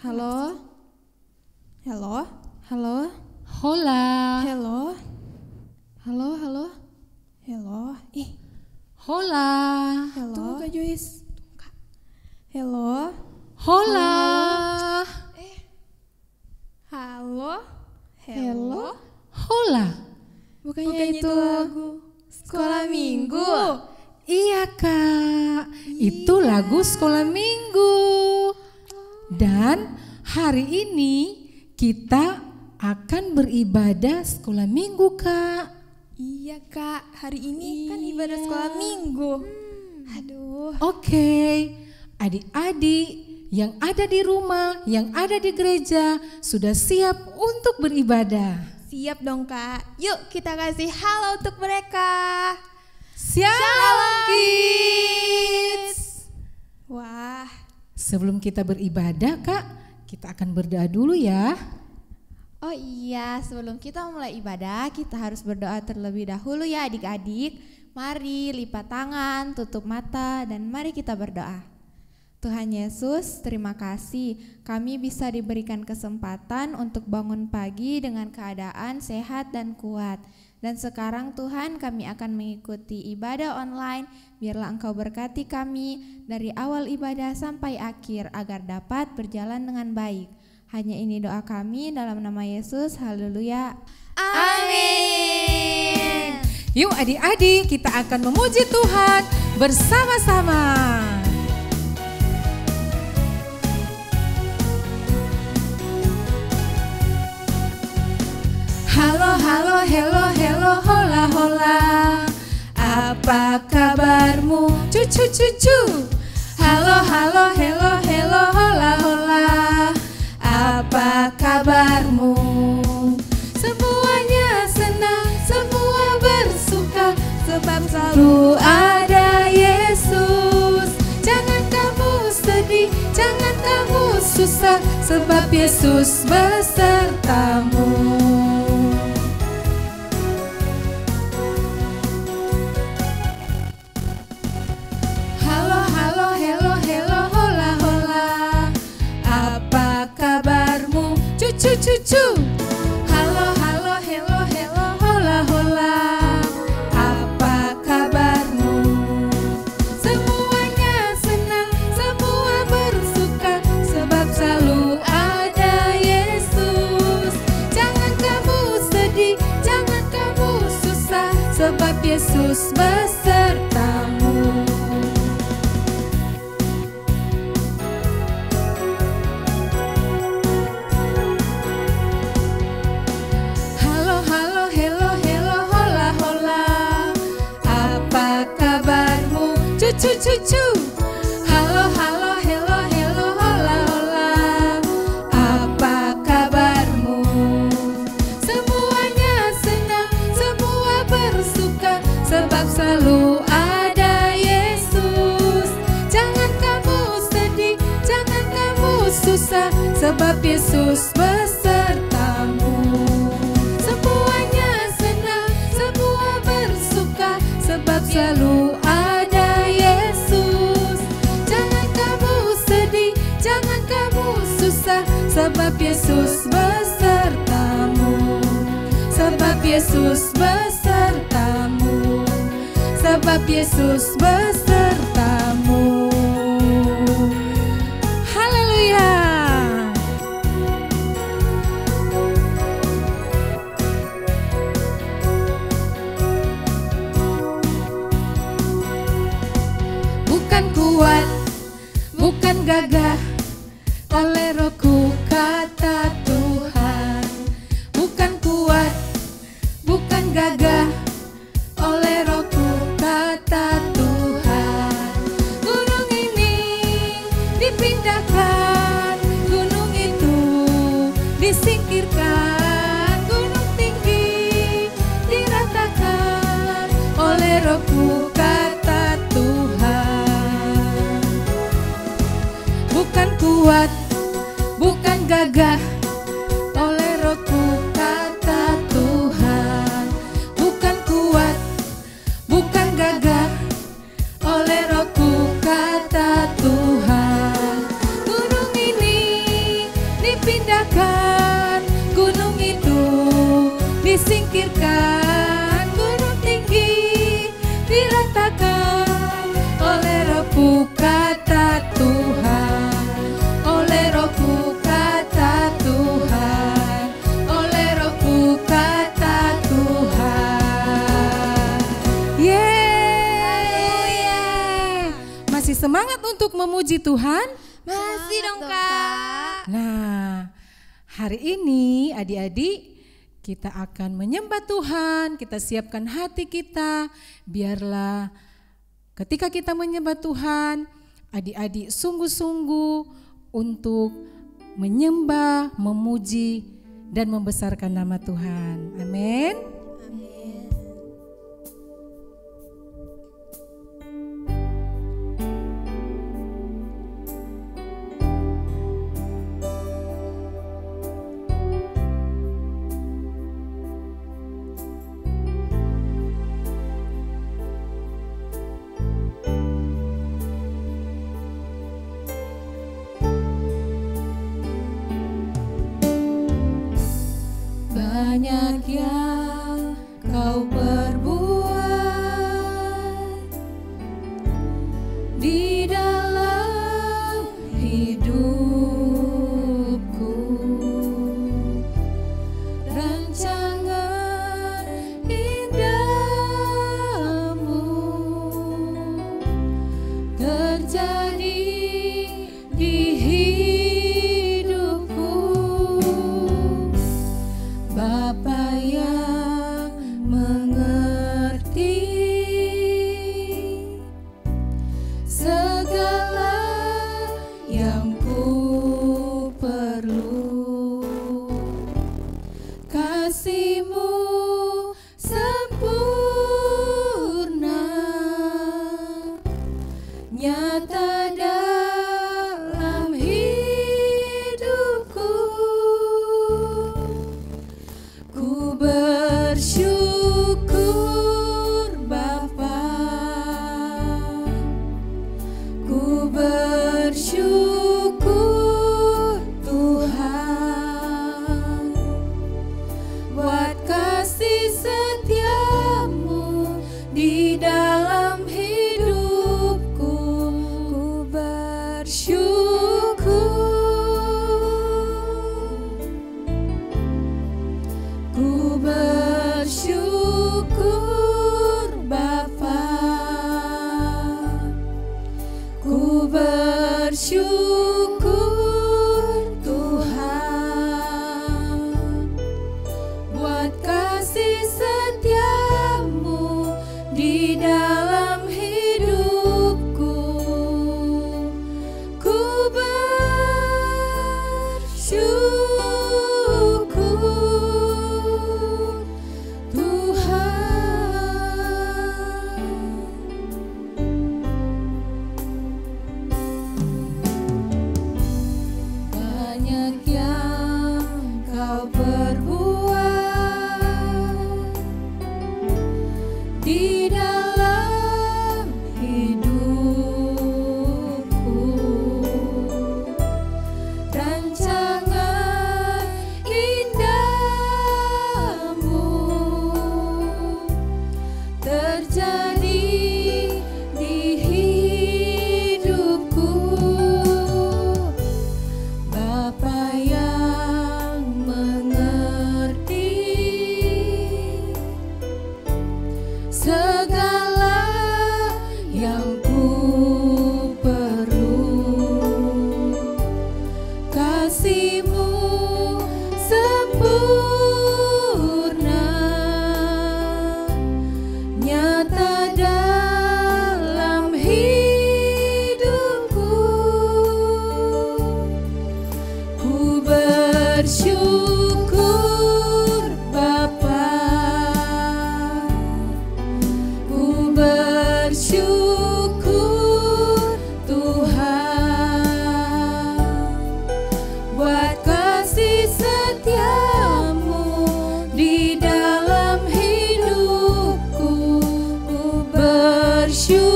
Halo? Halo? Halo? Hola. Halo? Halo, halo? Halo? Hola. Halo? Tuh Kak Joyce. Halo? Hola. Halo? Halo? Hola. Bukannya itu lagu Sekolah Minggu? Iya Kak, itu lagu Sekolah Minggu. Dan hari ini kita akan beribadah Sekolah Minggu Kak. Iya Kak, hari ini kan ibadah Sekolah Minggu. Aduh. Oke, adik-adik yang ada di rumah, yang ada di gereja sudah siap untuk beribadah. Siap dong Kak. Yuk kita kasih halo untuk mereka. Shalom Kids. Wah. Sebelum kita beribadah Kak, kita akan berdoa dulu ya. Oh iya, sebelum kita mulai ibadah, kita harus berdoa terlebih dahulu ya adik-adik. Mari lipat tangan, tutup mata, dan mari kita berdoa. Tuhan Yesus, terima kasih kami bisa diberikan kesempatan untuk bangun pagi dengan keadaan sehat dan kuat. Dan sekarang Tuhan kami akan mengikuti ibadah online, biarlah Engkau berkati kami dari awal ibadah sampai akhir agar dapat berjalan dengan baik. Hanya ini doa kami dalam nama Yesus, haleluya. Amin. Yuk adik-adik, kita akan memuji Tuhan bersama-sama. Halo, halo, hello, hello, hola, hola. Apa kabarmu, cucu-cucu? Halo, halo, hello, hello, hola, hola. Apa kabarmu? Semuanya senang, semua bersuka, sebab selalu ada Yesus. Jangan kamu sedih, jangan kamu susah, sebab Yesus besertamu. Halo, halo, hello, hello, hola, hola. Apa kabarmu, cucu-cucu? Halo, halo, hello, hello, hola, hola. Apa kabarmu? Semuanya senang, semua bersuka, sebab selalu ada Yesus. Jangan kamu sedih, jangan kamu susah, sebab Yesus besertamu. Halo, halo, hello, hello, hola, hola. Apa kabarmu, cucu-cucu? Halo, halo, hello, hello, hola, hola. Apa kabarmu? Semuanya senang, semua bersuka, sebab selalu ada Yesus. Jangan kamu sedih, jangan kamu susah, sebab Yesus besertamu. Semuanya senang, semua bersuka, sebab selalu ada Yesus. Jangan kamu sedih, jangan kamu susah, sebab Yesus besertamu. Sebab Yesus besertamu. Sebab Yesus besertamu. Haleluya. Bukan kuat, bukan gagah, oleh Rohku kata Tuhan. Bukan kuat, bukan gagah, oleh Rohku kata Tuhan. Gunung ini dipindahkan, gunung itu disingkirkan, gunung tinggi diratakan, oleh Rohku kata Tuhan. Bukan kuat, bukan gagah, oleh Rohku kata Tuhan. Bukan kuat, bukan gagah, oleh Rohku kata Tuhan. Gunung ini diratakan gunung itu, disingkirkan gunung tinggi, diratakan oleh Rohku kata Tuhan, oleh Rohku kata Tuhan, oleh Rohku kata Tuhan. Yeay. Masih semangat untuk memuji Tuhan? Masih dong Kak. Nah, hari ini adik-adik kita akan menyembah Tuhan, kita siapkan hati kita, biarlah ketika kita menyembah Tuhan, adik-adik sungguh-sungguh untuk menyembah, memuji, dan membesarkan nama Tuhan. Amin. Banyak yang kau perbuat di dalam hidupku, rancangan indahmu terjadi di hidupku. Bapa yang mengerti segala yang ku perlu, kasih-Mu sempurna nyata dalam hidupku. Ku bersyukur Bapa, ku bersyukur Tuhan, buat kasih setiamu di dalam hidupku. Ku bersyukur, ku bersyukur Bapa, ku bersyukur Tuhan, buat kasih setiamu di dalam hidupku. Ku bersyukur Tuhan. Banyak yang kau perbuat di dalam hidupku, rancangan indahmu terjadi di hidupku. Bapa yang mengerti segala yang ku perlu, kasih-Mu sempurna nyata dalam hidupku. Ku bersyukur Bapa, ku bersyukur Tuhan, buat kasih setiamu di dalam hidupku. Ku bersyukur,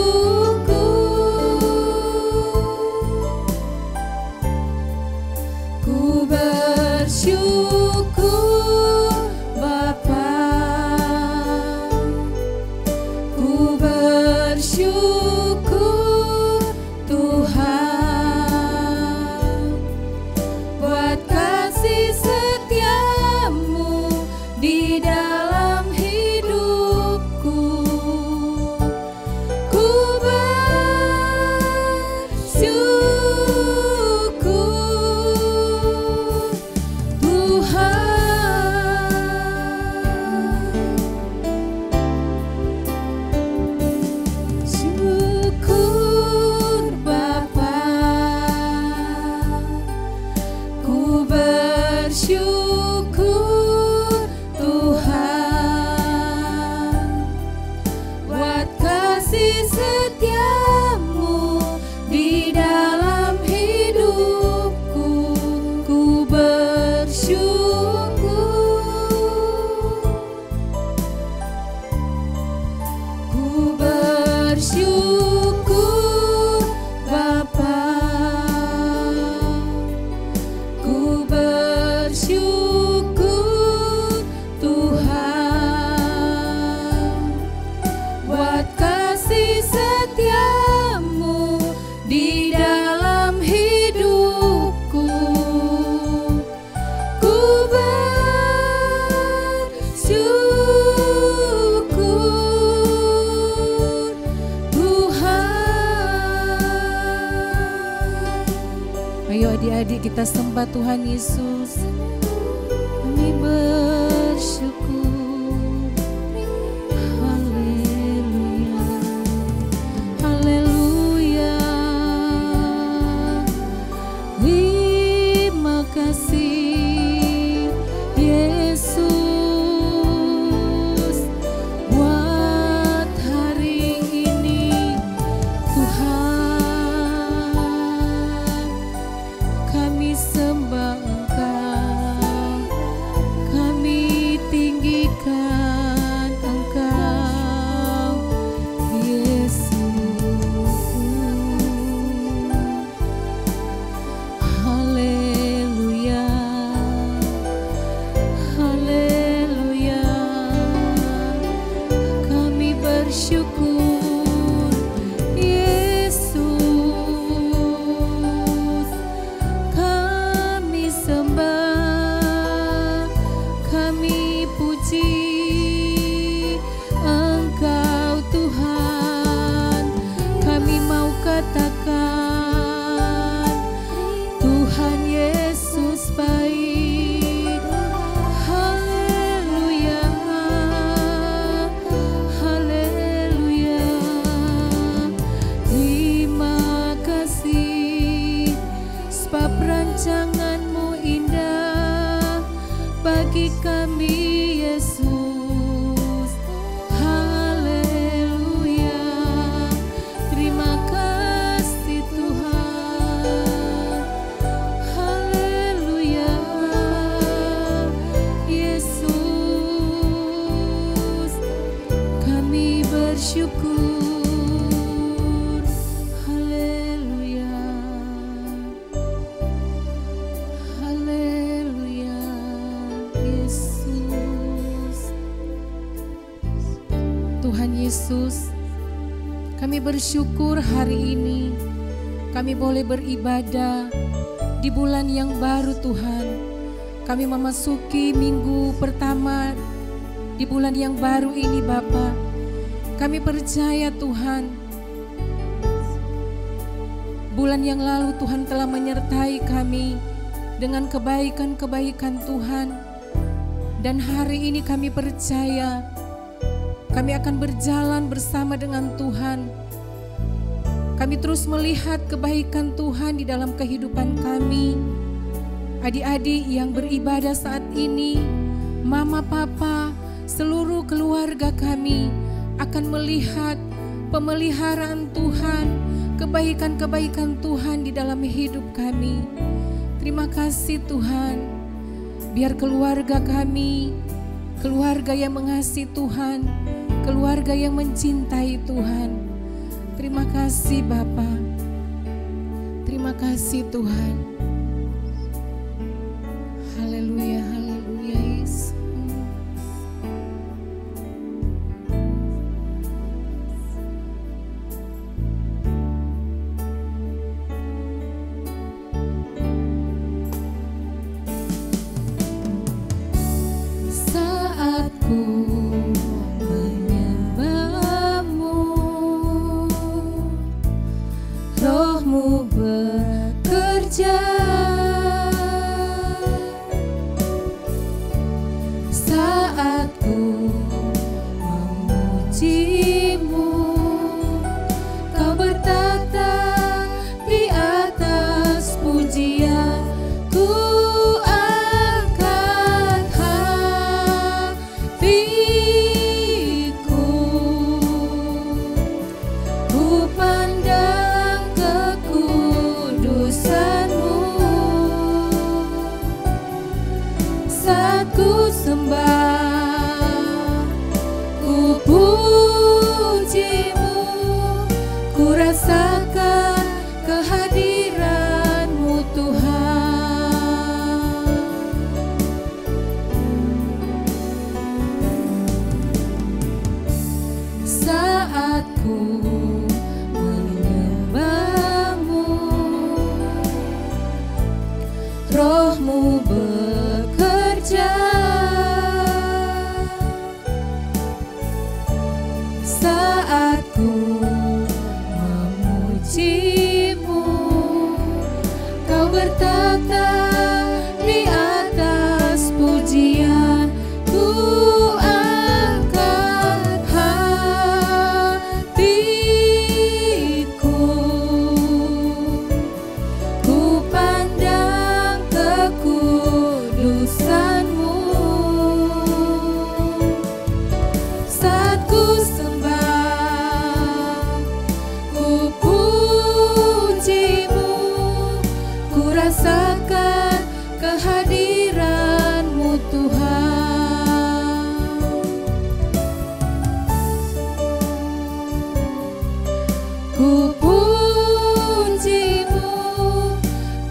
ku bersyukur bersyukur Bapa, ku bersyukur Tuhan buat kasih setiamu di dalam hidupku. Ku bersyukur Tuhan. Syukur Bapa, ku bersyukur Tuhan buat kasih setiamu di dalam hidupku. Ku bersyukur Bapa, ku bersyukur Tuhan buat kasih setiamu di dalam hidupku. Ku bersyukur Tuhan. Ayo adik-adik kita sembah Tuhan Yesus. Kami bersyukur. Haleluya. Haleluya. Terima kasih Yesus buat hari ini Tuhan. Kami sembah Engkau, kami tinggikan Engkau Yesus. Haleluya, haleluya. Kami bersyukur Yesus. Kami sembah, kami puji Engkau Tuhan. Kami mau katakan Tuhan Yesus baik. Haleluya, haleluya. Terima kasih sebab rancangan-Mu indah bagi kami Yesus. Haleluya. Terima kasih Tuhan. Haleluya. Yesus, kami bersyukur. Haleluya. Haleluya. Yesus. Tuhan Yesus, kami bersyukur hari ini kami boleh beribadah di bulan yang baru Tuhan. Kami memasuki minggu pertama di bulan yang baru ini Bapa. Kami percaya Tuhan, bulan yang lalu Tuhan telah menyertai kami dengan kebaikan-kebaikan Tuhan. Dan hari ini kami percaya kami akan berjalan bersama dengan Tuhan. Kami terus melihat kebaikan Tuhan di dalam kehidupan kami. Adik-adik yang beribadah saat ini, mama, papa, seluruh keluarga kami akan melihat pemeliharaan Tuhan, kebaikan-kebaikan Tuhan di dalam hidup kami. Terima kasih Tuhan. Biar keluarga kami, keluarga yang mengasihi Tuhan, keluarga yang mencintai Tuhan. Terima kasih Bapa. Terima kasih Tuhan. Haleluya. ku rasakan kehadiran-Mu Tuhan. Saat ku menyembah-Mu, Roh-Mu bekerja. Saat ku memuji-Mu, Kau bertata di atas pujian. Ku angkat hatiku, ku pandang kekudusan-Mu. Saat ku sembah, ku puji-Mu, ku rasakan kehadiran-Mu Tuhan. Ku puji-Mu,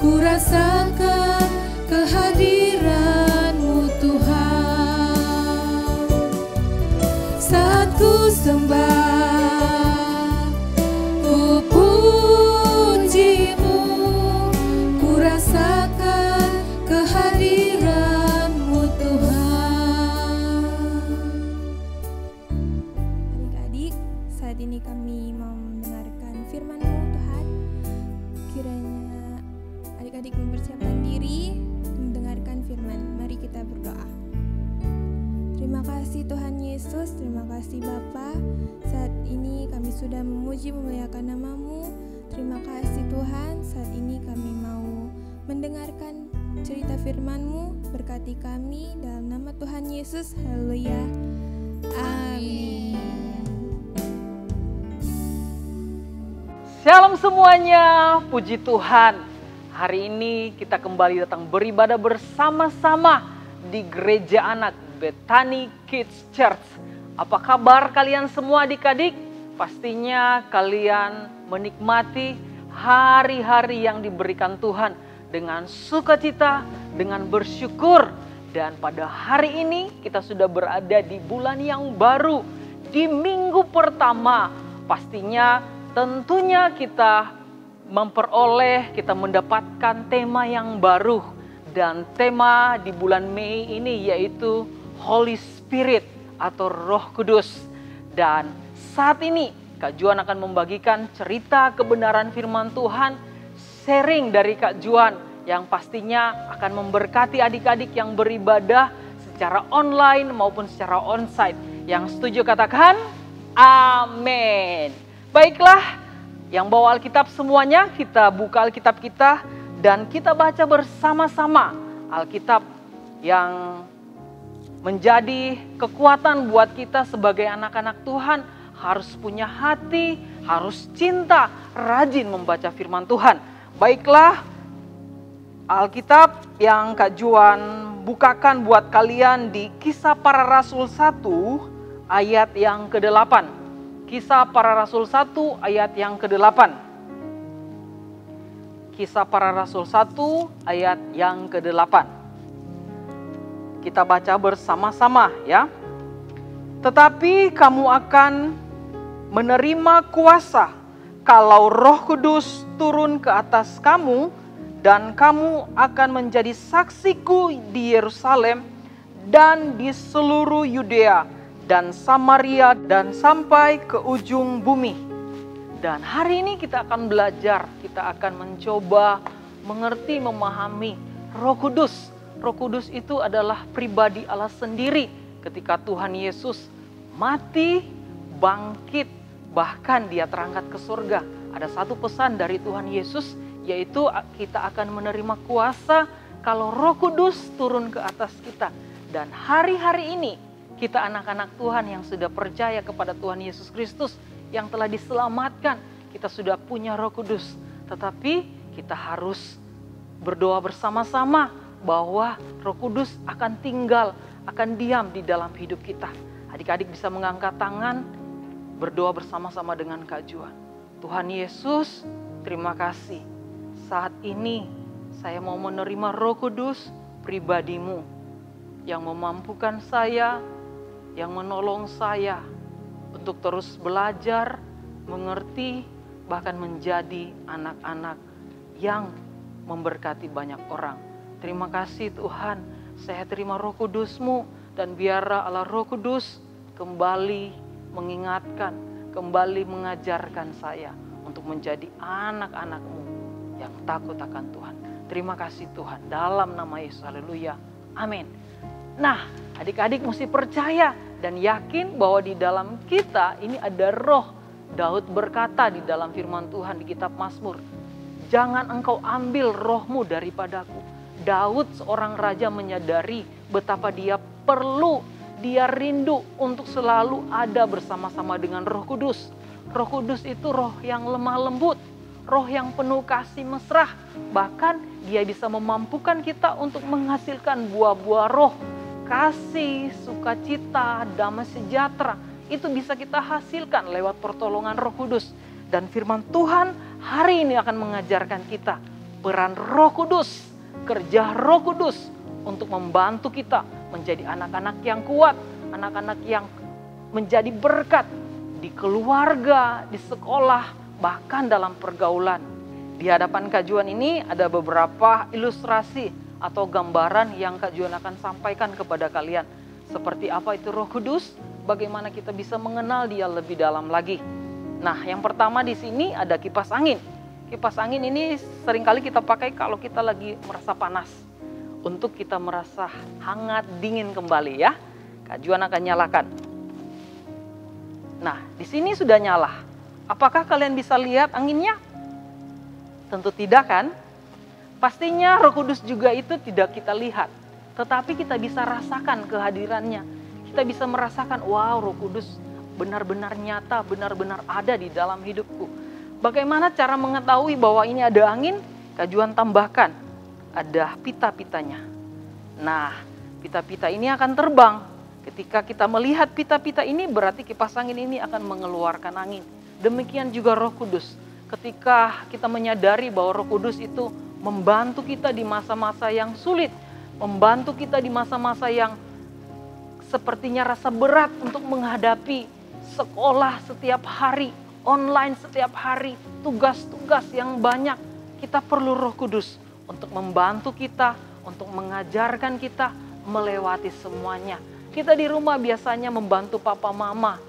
ku rasakan kehadiran-Mu Tuhan. Saat ku sembah, ku puji-Mu, ku rasakan kehadiran-Mu Tuhan. Adik-adik, saat ini kami mau mendengarkan firman-Mu Tuhan. Kiranya adik-adik mempersiapkan diri mendengarkan firman. Mari kita berdoa. Terima kasih Tuhan Yesus, terima kasih Bapa. Saat ini kami sudah memuji memuliakan nama-Mu. Terima kasih Tuhan, saat ini kami mau mendengarkan cerita firman-Mu. Berkati kami dalam nama Tuhan Yesus. Haleluya. Amin. Shalom semuanya, puji Tuhan. Hari ini kita kembali datang beribadah bersama-sama di Gereja Anak Bethany Kids Church. Apa kabar kalian semua adik-adik? Pastinya kalian menikmati hari-hari yang diberikan Tuhan dengan sukacita, dengan bersyukur. Dan pada hari ini kita sudah berada di bulan yang baru, di minggu pertama. Pastinya tentunya kita mendapatkan tema yang baru. Dan tema di bulan Mei ini yaitu Holy Spirit atau Roh Kudus. Dan saat ini Kak Juan akan membagikan cerita kebenaran firman Tuhan, sharing dari Kak Juan yang pastinya akan memberkati adik-adik yang beribadah secara online maupun secara onsite. Yang setuju katakan amin. Baiklah, yang bawa Alkitab semuanya, kita buka Alkitab kita dan kita baca bersama-sama Alkitab yang menjadi kekuatan buat kita sebagai anak-anak Tuhan. Harus punya hati, harus cinta, rajin membaca firman Tuhan. Baiklah, Alkitab yang Kak Juan bukakan buat kalian di Kisah Para Rasul 1 ayat yang ke-8. Kisah Para Rasul 1 ayat yang ke-8. Kisah Para Rasul 1 ayat yang ke-8. Kita baca bersama-sama ya. Tetapi kamu akan menerima kuasa kalau Roh Kudus turun ke atas kamu, dan kamu akan menjadi saksiku di Yerusalem dan di seluruh Yudea dan Samaria dan sampai ke ujung bumi. Dan hari ini kita akan belajar, kita akan mencoba mengerti, memahami Roh Kudus. Roh Kudus itu adalah pribadi Allah sendiri ketika Tuhan Yesus mati, bangkit, bahkan dia terangkat ke surga. Ada satu pesan dari Tuhan Yesus, yaitu kita akan menerima kuasa kalau Roh Kudus turun ke atas kita. Dan hari-hari ini kita anak-anak Tuhan yang sudah percaya kepada Tuhan Yesus Kristus, yang telah diselamatkan, kita sudah punya Roh Kudus. Tetapi kita harus berdoa bersama-sama bahwa Roh Kudus akan tinggal, akan diam di dalam hidup kita. Adik-adik bisa mengangkat tangan berdoa bersama-sama dengan Kak Juan. Tuhan Yesus, terima kasih. Saat ini saya mau menerima Roh Kudus pribadi-Mu yang memampukan saya, yang menolong saya untuk terus belajar, mengerti, bahkan menjadi anak-anak yang memberkati banyak orang. Terima kasih Tuhan, saya terima Roh Kudus-Mu dan biarlah Allah Roh Kudus kembali mengingatkan, kembali mengajarkan saya untuk menjadi anak-anak-Mu yang takut akan Tuhan. Terima kasih Tuhan, dalam nama Yesus, haleluya, amin. Nah, adik-adik mesti percaya dan yakin bahwa di dalam kita ini ada roh. Daud berkata di dalam firman Tuhan di kitab Mazmur, jangan engkau ambil rohmu daripadaku. Daud seorang raja menyadari betapa dia rindu untuk selalu ada bersama-sama dengan Roh Kudus. Roh Kudus itu roh yang lemah lembut, roh yang penuh kasih mesra. Bahkan dia bisa memampukan kita untuk menghasilkan buah-buah roh. Kasih, sukacita, damai sejahtera. Itu bisa kita hasilkan lewat pertolongan Roh Kudus. Dan firman Tuhan hari ini akan mengajarkan kita peran Roh Kudus, kerja Roh Kudus untuk membantu kita menjadi anak-anak yang kuat, anak-anak yang menjadi berkat di keluarga, di sekolah, bahkan dalam pergaulan. Di hadapan Kak Juan ini ada beberapa ilustrasi atau gambaran yang Kak Juan akan sampaikan kepada kalian. Seperti apa itu Roh Kudus, bagaimana kita bisa mengenal Dia lebih dalam lagi. Nah, yang pertama di sini ada kipas angin. Kipas angin ini seringkali kita pakai kalau kita lagi merasa panas. Untuk kita merasa hangat, dingin kembali ya. Kak Juan akan nyalakan. Nah, di sini sudah nyala. Apakah kalian bisa lihat anginnya? Tentu tidak kan? Pastinya Roh Kudus juga itu tidak kita lihat. Tetapi kita bisa rasakan kehadirannya. Kita bisa merasakan, wow, Roh Kudus benar-benar nyata, benar-benar ada di dalam hidupku. Bagaimana cara mengetahui bahwa ini ada angin? Kak Juan tambahkan, ada pita-pitanya. Nah, pita-pita ini akan terbang. Ketika kita melihat pita-pita ini, berarti kipas angin ini akan mengeluarkan angin. Demikian juga Roh Kudus. Ketika kita menyadari bahwa Roh Kudus itu membantu kita di masa-masa yang sulit, membantu kita di masa-masa yang sepertinya rasa berat untuk menghadapi sekolah setiap hari, online setiap hari, tugas-tugas yang banyak. Kita perlu Roh Kudus untuk membantu kita, untuk mengajarkan kita melewati semuanya. Kita di rumah biasanya membantu papa mama.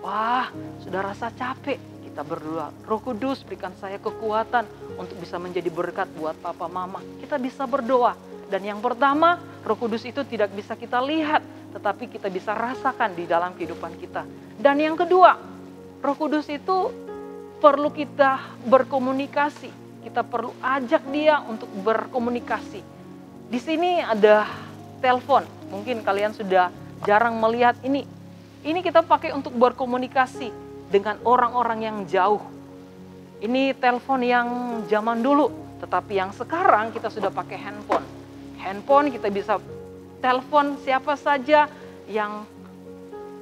Wah, sudah rasa capek. Kita berdoa, Roh Kudus berikan saya kekuatan untuk bisa menjadi berkat buat papa mama. Kita bisa berdoa. Dan yang pertama, Roh Kudus itu tidak bisa kita lihat, tetapi kita bisa rasakan di dalam kehidupan kita. Dan yang kedua, Roh Kudus itu perlu kita berkomunikasi. Kita perlu ajak Dia untuk berkomunikasi. Di sini ada telepon. Mungkin kalian sudah jarang melihat ini. Ini kita pakai untuk berkomunikasi dengan orang-orang yang jauh. Ini telepon yang zaman dulu, tetapi yang sekarang kita sudah pakai handphone. Handphone kita bisa telepon siapa saja yang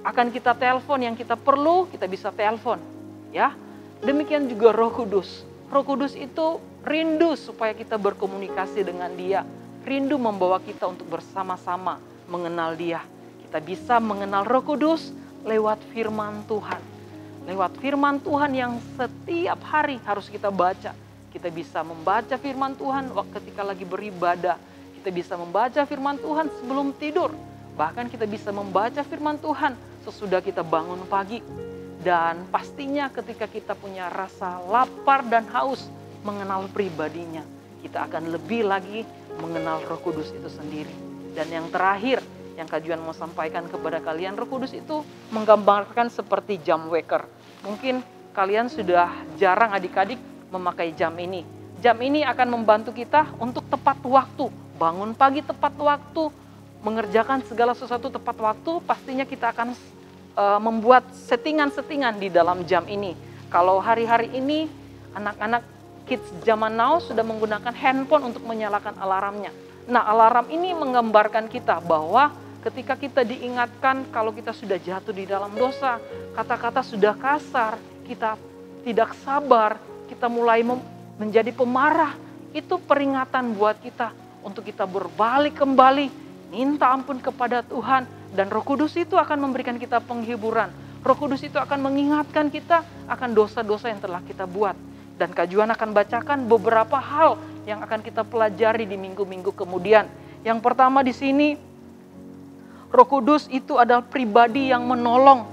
akan kita telepon, yang kita perlu kita bisa telepon. Ya, demikian juga Roh Kudus. Roh Kudus itu rindu supaya kita berkomunikasi dengan Dia. Rindu membawa kita untuk bersama-sama mengenal Dia. Kita bisa mengenal Roh Kudus lewat firman Tuhan. Lewat firman Tuhan yang setiap hari harus kita baca. Kita bisa membaca firman Tuhan ketika lagi beribadah. Kita bisa membaca firman Tuhan sebelum tidur. Bahkan kita bisa membaca firman Tuhan sesudah kita bangun pagi. Dan pastinya ketika kita punya rasa lapar dan haus mengenal pribadinya, kita akan lebih lagi mengenal Roh Kudus itu sendiri. Dan yang terakhir, yang Kak Juan mau sampaikan kepada kalian, Roh Kudus itu menggambarkan seperti jam waker. Mungkin kalian sudah jarang adik-adik memakai jam ini. Jam ini akan membantu kita untuk tepat waktu. Bangun pagi tepat waktu, mengerjakan segala sesuatu tepat waktu, pastinya kita akan membuat settingan-settingan di dalam jam ini. Kalau hari-hari ini anak-anak kids zaman now sudah menggunakan handphone untuk menyalakan alarmnya. Nah, alarm ini menggambarkan kita bahwa ketika kita diingatkan kalau kita sudah jatuh di dalam dosa, kata-kata sudah kasar, kita tidak sabar, kita mulai menjadi pemarah, itu peringatan buat kita untuk kita berbalik kembali, minta ampun kepada Tuhan, dan Roh Kudus itu akan memberikan kita penghiburan. Roh Kudus itu akan mengingatkan kita akan dosa-dosa yang telah kita buat. Dan Kak Juan akan bacakan beberapa hal yang akan kita pelajari di minggu-minggu kemudian. Yang pertama di sini, Roh Kudus itu adalah pribadi yang menolong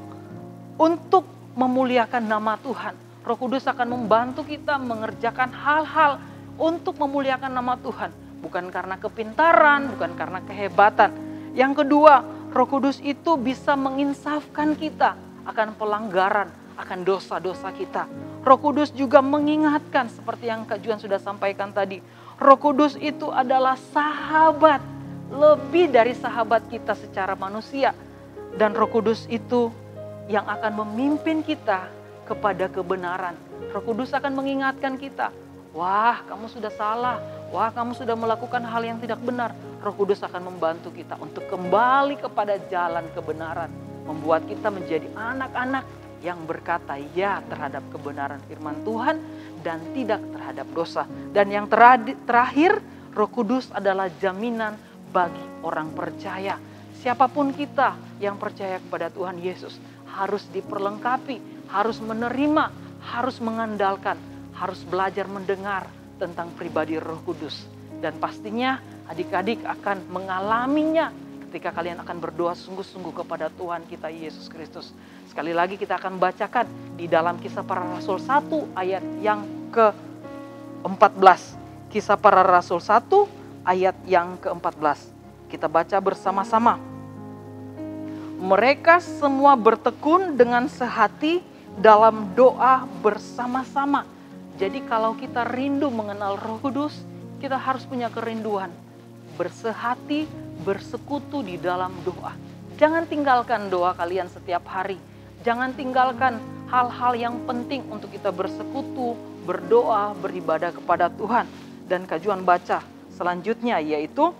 untuk memuliakan nama Tuhan. Roh Kudus akan membantu kita mengerjakan hal-hal untuk memuliakan nama Tuhan. Bukan karena kepintaran, bukan karena kehebatan. Yang kedua, Roh Kudus itu bisa menginsafkan kita akan pelanggaran, akan dosa-dosa kita. Roh Kudus juga mengingatkan seperti yang Kak Juan sudah sampaikan tadi. Roh Kudus itu adalah sahabat, lebih dari sahabat kita secara manusia. Dan Roh Kudus itu yang akan memimpin kita kepada kebenaran. Roh Kudus akan mengingatkan kita, wah kamu sudah salah, wah kamu sudah melakukan hal yang tidak benar. Roh Kudus akan membantu kita untuk kembali kepada jalan kebenaran. Membuat kita menjadi anak-anak yang berkata ya terhadap kebenaran firman Tuhan dan tidak terhadap dosa. Dan yang terakhir, Roh Kudus adalah jaminan bagi orang percaya. Siapapun kita yang percaya kepada Tuhan Yesus harus diperlengkapi, harus menerima, harus mengandalkan, harus belajar mendengar tentang pribadi Roh Kudus. Dan pastinya adik-adik akan mengalaminya ketika kalian akan berdoa sungguh-sungguh kepada Tuhan kita Yesus Kristus. Sekali lagi kita akan bacakan di dalam Kisah Para Rasul 1 ayat yang ke-14. Kisah Para Rasul 1 ayat yang ke-14. Kita baca bersama-sama. Mereka semua bertekun dengan sehati dalam doa bersama-sama. Jadi kalau kita rindu mengenal Roh Kudus, kita harus punya kerinduan. Bersehati, bersekutu di dalam doa. Jangan tinggalkan doa kalian setiap hari. Jangan tinggalkan hal-hal yang penting untuk kita bersekutu, berdoa, beribadah kepada Tuhan. Dan Kak Juan baca selanjutnya yaitu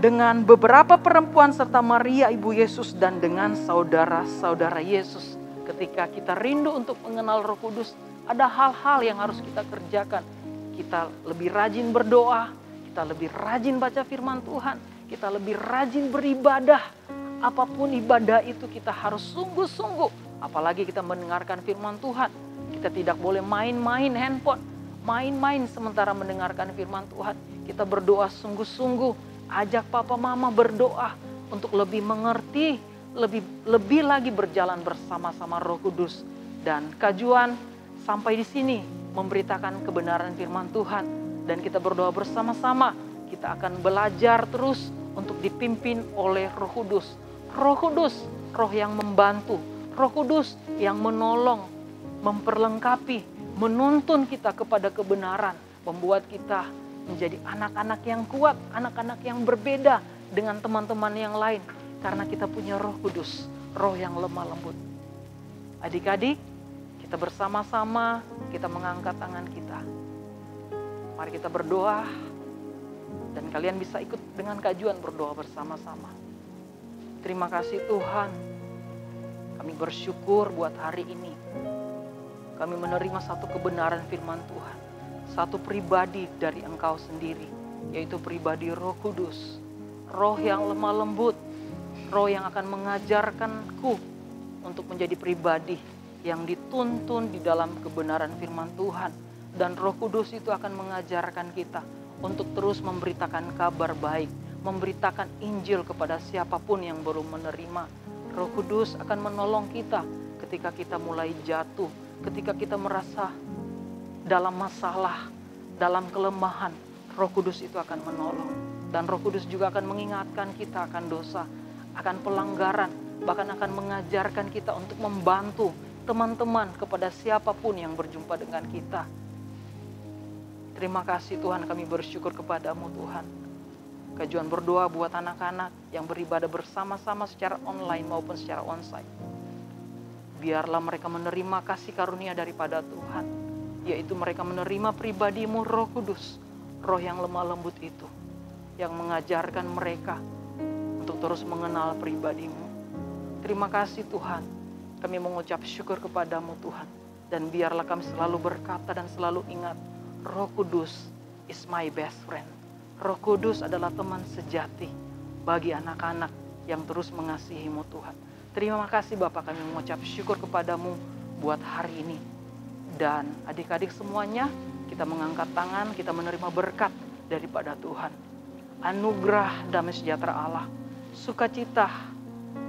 dengan beberapa perempuan serta Maria ibu Yesus dan dengan saudara-saudara Yesus. Ketika kita rindu untuk mengenal Roh Kudus, ada hal-hal yang harus kita kerjakan. Kita lebih rajin berdoa, kita lebih rajin baca firman Tuhan, kita lebih rajin beribadah. Apapun ibadah itu kita harus sungguh-sungguh. Apalagi kita mendengarkan firman Tuhan. Kita tidak boleh main-main handphone, main-main sementara mendengarkan firman Tuhan. Kita berdoa sungguh-sungguh, ajak papa mama berdoa untuk lebih mengerti, lebih lagi berjalan bersama-sama Roh Kudus. Dan Kak Juan sampai di sini memberitakan kebenaran firman Tuhan. Dan kita berdoa bersama-sama, kita akan belajar terus untuk dipimpin oleh Roh Kudus. Roh Kudus, roh yang membantu, Roh Kudus yang menolong, memperlengkapi, menuntun kita kepada kebenaran, membuat kita menjadi anak-anak yang kuat, anak-anak yang berbeda dengan teman-teman yang lain. Karena kita punya Roh Kudus, roh yang lemah lembut. Adik-adik, kita bersama-sama, kita mengangkat tangan kita. Mari kita berdoa, dan kalian bisa ikut dengan Kak Juan berdoa bersama-sama. Terima kasih Tuhan, kami bersyukur buat hari ini. Kami menerima satu kebenaran firman Tuhan, satu pribadi dari Engkau sendiri, yaitu pribadi Roh Kudus. Roh yang lemah lembut, roh yang akan mengajarkanku untuk menjadi pribadi yang dituntun di dalam kebenaran firman Tuhan. Dan Roh Kudus itu akan mengajarkan kita untuk terus memberitakan kabar baik, memberitakan Injil kepada siapapun yang baru menerima. Roh Kudus akan menolong kita ketika kita mulai jatuh, ketika kita merasa dalam masalah, dalam kelemahan. Roh Kudus itu akan menolong. Dan Roh Kudus juga akan mengingatkan kita akan dosa, akan pelanggaran, bahkan akan mengajarkan kita untuk membantu teman-teman kepada siapapun yang berjumpa dengan kita. Terima kasih Tuhan, kami bersyukur kepadamu Tuhan. Kak Juan berdoa buat anak-anak yang beribadah bersama-sama secara online maupun secara onsite. Biarlah mereka menerima kasih karunia daripada Tuhan, yaitu mereka menerima pribadimu Roh Kudus, roh yang lemah lembut itu, yang mengajarkan mereka untuk untuk terus mengenal pribadi-Mu. Terima kasih Tuhan, kami mengucap syukur kepadamu Tuhan. Dan biarlah kami selalu berkata dan selalu ingat, Roh Kudus is my best friend. Roh Kudus adalah teman sejati bagi anak-anak yang terus mengasihi-Mu Tuhan. Terima kasih Bapa, kami mengucap syukur kepadamu buat hari ini. Dan adik-adik semuanya, kita mengangkat tangan, kita menerima berkat daripada Tuhan. Anugerah damai sejahtera Allah, sukacita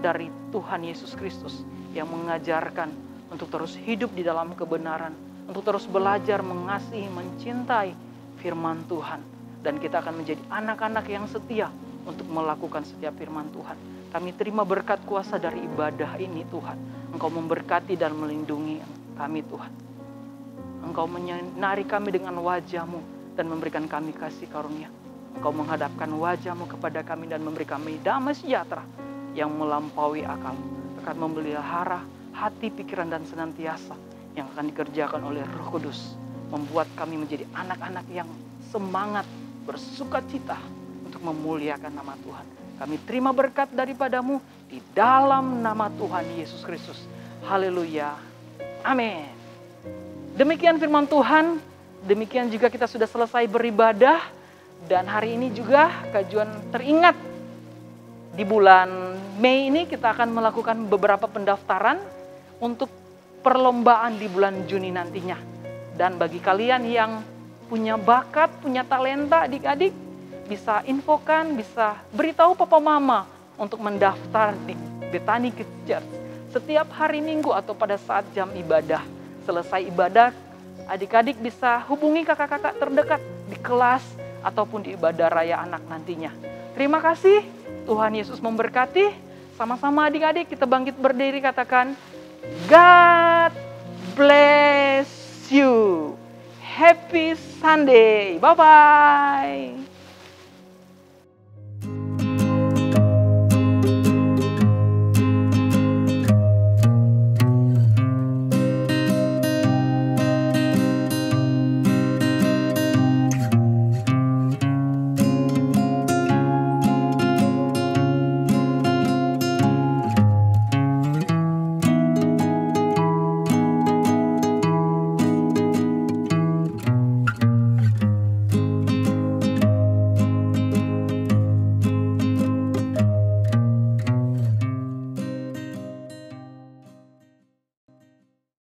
dari Tuhan Yesus Kristus yang mengajarkan untuk terus hidup di dalam kebenaran, untuk terus belajar mengasihi, mencintai firman Tuhan. Dan kita akan menjadi anak-anak yang setia untuk melakukan setiap firman Tuhan. Kami terima berkat kuasa dari ibadah ini Tuhan. Engkau memberkati dan melindungi kami Tuhan. Engkau menyinari kami dengan wajah-Mu dan memberikan kami kasih karunia. Engkau menghadapkan wajah-Mu kepada kami dan memberi kami damai sejahtera yang melampaui akal, akan memelihara hati, pikiran, dan senantiasa yang akan dikerjakan oleh Roh Kudus, membuat kami menjadi anak-anak yang semangat, bersukacita untuk memuliakan nama Tuhan. Kami terima berkat daripada-Mu di dalam nama Tuhan Yesus Kristus. Haleluya. Amin. Demikian firman Tuhan, demikian juga kita sudah selesai beribadah, dan hari ini juga Kajuan teringat di bulan Mei ini kita akan melakukan beberapa pendaftaran untuk perlombaan di bulan Juni nantinya. Dan bagi kalian yang punya bakat, punya talenta adik-adik, bisa infokan, bisa beritahu papa mama untuk mendaftar di Bethany Kids Church setiap hari Minggu atau pada saat jam ibadah. Selesai ibadah, adik-adik bisa hubungi kakak-kakak terdekat di kelas ataupun di ibadah raya anak nantinya. Terima kasih, Tuhan Yesus memberkati. Sama-sama adik-adik kita bangkit berdiri, katakan, God bless you. Happy Sunday. Bye-bye.